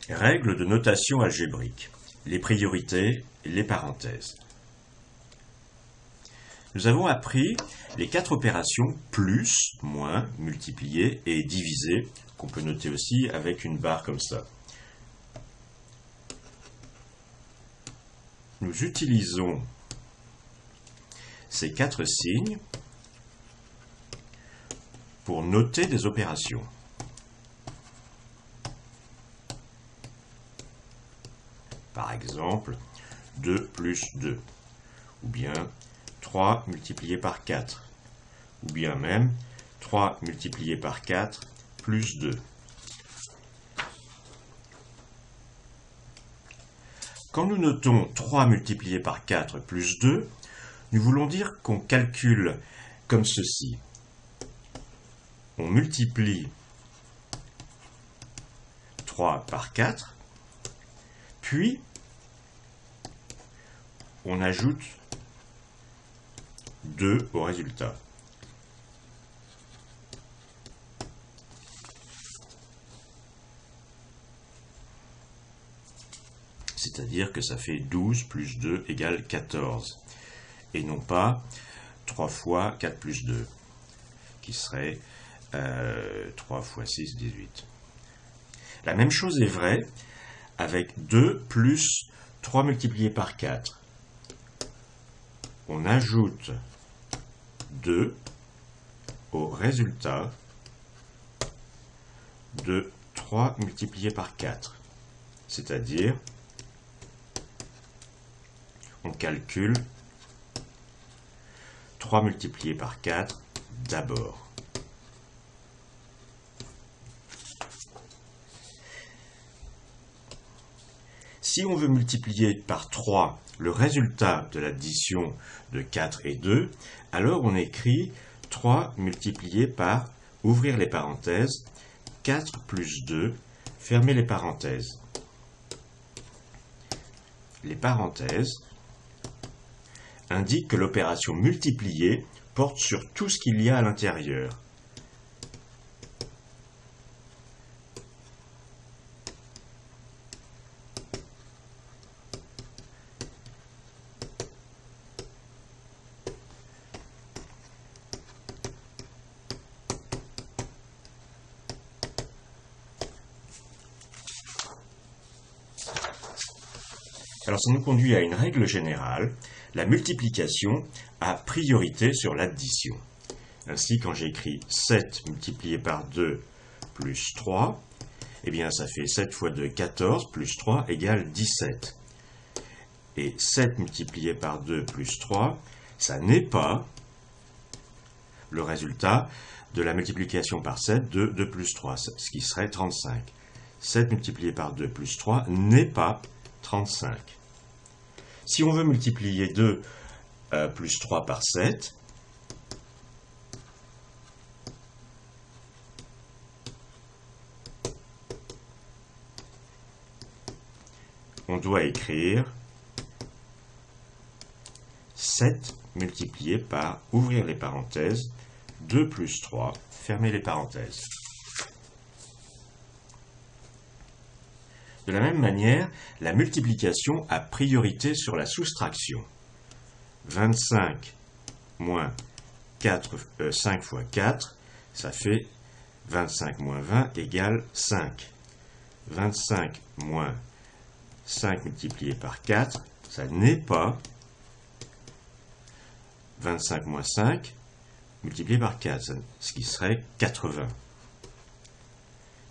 Règles de notation algébrique. Les priorités, les parenthèses. Nous avons appris les 4 opérations plus, moins, multiplier et diviser, qu'on peut noter aussi avec une barre comme ça. Nous utilisons ces 4 signes pour noter des opérations. Par exemple, 2 plus 2, ou bien 3 multiplié par 4, ou bien même 3 multiplié par 4 plus 2. Quand nous notons 3 multiplié par 4 plus 2, nous voulons dire qu'on calcule comme ceci. On multiplie 3 par 4, puis on ajoute 2 au résultat. C'est-à-dire que ça fait 12 plus 2 égale 14. Et non pas 3 fois 4 plus 2, qui serait 3 fois 6, 18. La même chose est vraie avec 2 plus 3 multiplié par 4. On ajoute 2 au résultat de 3 multiplié par 4. C'est-à-dire, on calcule 3 multiplié par 4 d'abord. Si on veut multiplier par 3 le résultat de l'addition de 4 et 2, alors on écrit 3 multiplié par, ouvrir les parenthèses, 4 plus 2, fermer les parenthèses. Les parenthèses indiquent que l'opération multiplier porte sur tout ce qu'il y a à l'intérieur. Alors ça nous conduit à une règle générale, la multiplication a priorité sur l'addition. Ainsi, quand j'écris 7 multiplié par 2 plus 3, eh bien ça fait 7 fois 2, 14, plus 3 égale 17. Et 7 multiplié par 2 plus 3, ça n'est pas le résultat de la multiplication par 7 de 2 plus 3, ce qui serait 35. 7 multiplié par 2 plus 3 n'est pas 35. Si on veut multiplier 2 plus 3 par 7, on doit écrire 7 multiplié par, ouvrir les parenthèses, 2 plus 3, fermer les parenthèses. De la même manière, la multiplication a priorité sur la soustraction. 25 moins 5 fois 4, ça fait 25 moins 20 égale 5. 25 moins 5 multiplié par 4, ça n'est pas 25 moins 5 multiplié par 4, ce qui serait 80.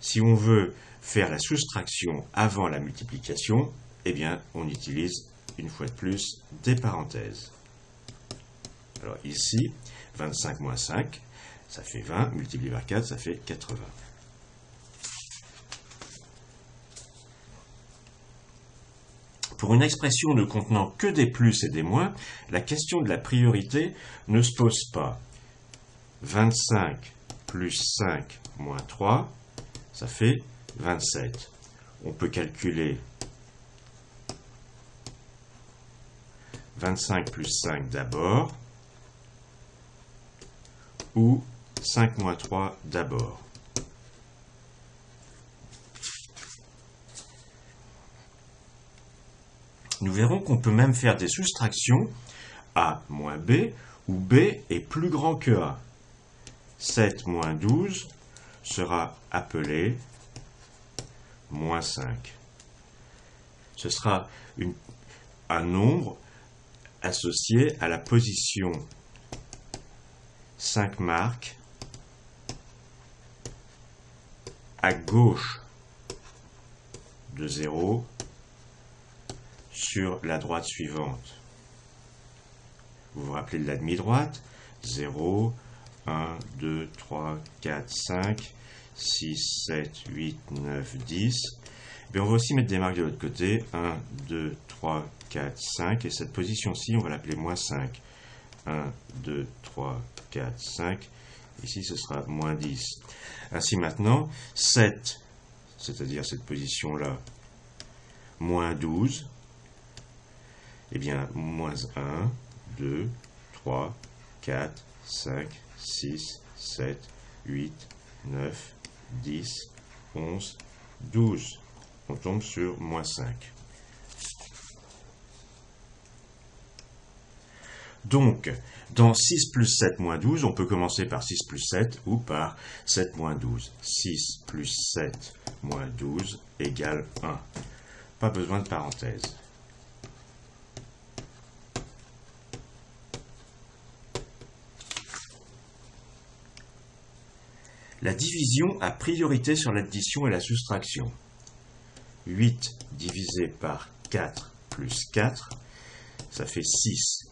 Si on veut faire la soustraction avant la multiplication, eh bien, on utilise une fois de plus des parenthèses. Alors ici, 25 moins 5, ça fait 20, multiplié par 4, ça fait 80. Pour une expression ne contenant que des plus et des moins, la question de la priorité ne se pose pas. 25 plus 5 moins 3, ça fait 27. On peut calculer 25 plus 5 d'abord ou 5 moins 3 d'abord. Nous verrons qu'on peut même faire des soustractions A moins B, où B est plus grand que A. 7 moins 12 sera appelé moins 5. Ce sera un nombre associé à la position 5 marques à gauche de 0 sur la droite suivante. Vous vous rappelez de la demi-droite? 0, 1, 2, 3, 4, 5, 6, 7, 8, 9, 10. Et on va aussi mettre des marques de l'autre côté. 1, 2, 3, 4, 5. Et cette position-ci, on va l'appeler moins 5. 1, 2, 3, 4, 5. Ici, ce sera moins 10. Ainsi maintenant, 7, c'est-à-dire cette position-là, moins 12. Eh bien, moins 1, 2, 3, 4, 5, 6, 7, 8, 9, 10, 11, 12. On tombe sur moins 5. Donc, dans 6 plus 7 moins 12, on peut commencer par 6 plus 7 ou par 7 moins 12. 6 plus 7 moins 12 égale 1. Pas besoin de parenthèse. La division a priorité sur l'addition et la soustraction. 8 divisé par 4 plus 4, ça fait 6.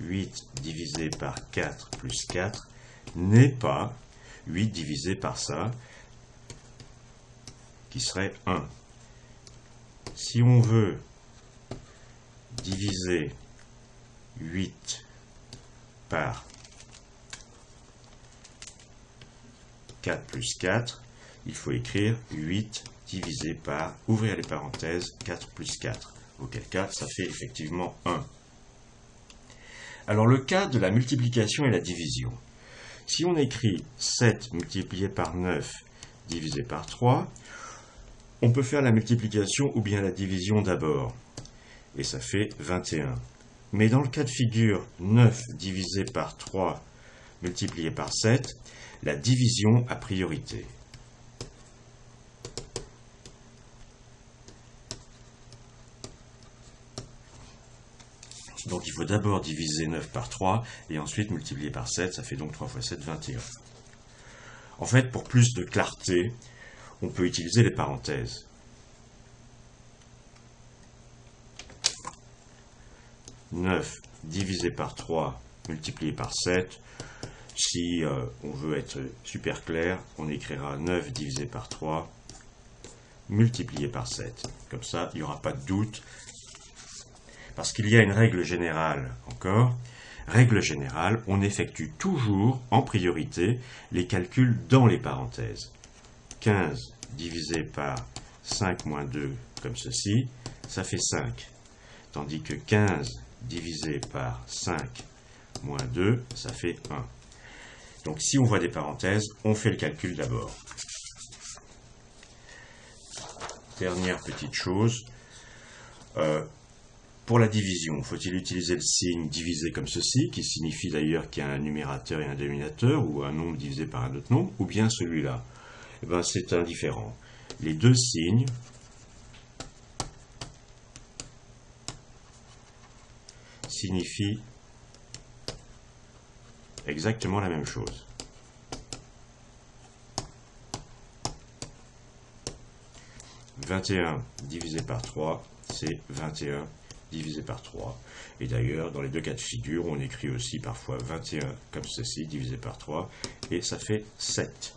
8 divisé par 4 plus 4 n'est pas 8 divisé par ça, qui serait 1. Si on veut diviser 8 par 4 plus 4, il faut écrire 8 divisé par, ouvrir les parenthèses, 4 plus 4. Auquel cas, ça fait effectivement 1. Alors le cas de la multiplication et la division. Si on écrit 7 multiplié par 9 divisé par 3, on peut faire la multiplication ou bien la division d'abord. Et ça fait 21. Mais dans le cas de figure 9 divisé par 3 multiplié par 7, la division a priorité. Donc il faut d'abord diviser 9 par 3 et ensuite multiplier par 7, ça fait donc 3 fois 7, 21. En fait, pour plus de clarté, on peut utiliser les parenthèses. « 9 divisé par 3 multiplié par 7. Si on veut être super clair, on écrira 9 divisé par 3 multiplié par 7. Comme ça, il n'y aura pas de doute. Parce qu'il y a une règle générale encore. Règle générale, on effectue toujours en priorité les calculs dans les parenthèses. 15 divisé par 5 moins 2, comme ceci, ça fait 5. Tandis que 15 divisé par 5 moins 2, ça fait 1. Donc si on voit des parenthèses, on fait le calcul d'abord. Dernière petite chose. Pour la division, faut-il utiliser le signe divisé comme ceci, qui signifie d'ailleurs qu'il y a un numérateur et un dénominateur, ou un nombre divisé par un autre nombre, ou bien celui-là? Eh bien, c'est indifférent. Les deux signes signifient exactement la même chose. « 21 divisé par 3, c'est 21 divisé par 3. Et d'ailleurs, dans les deux cas de figure, on écrit aussi parfois 21 comme ceci, divisé par 3, et ça fait 7.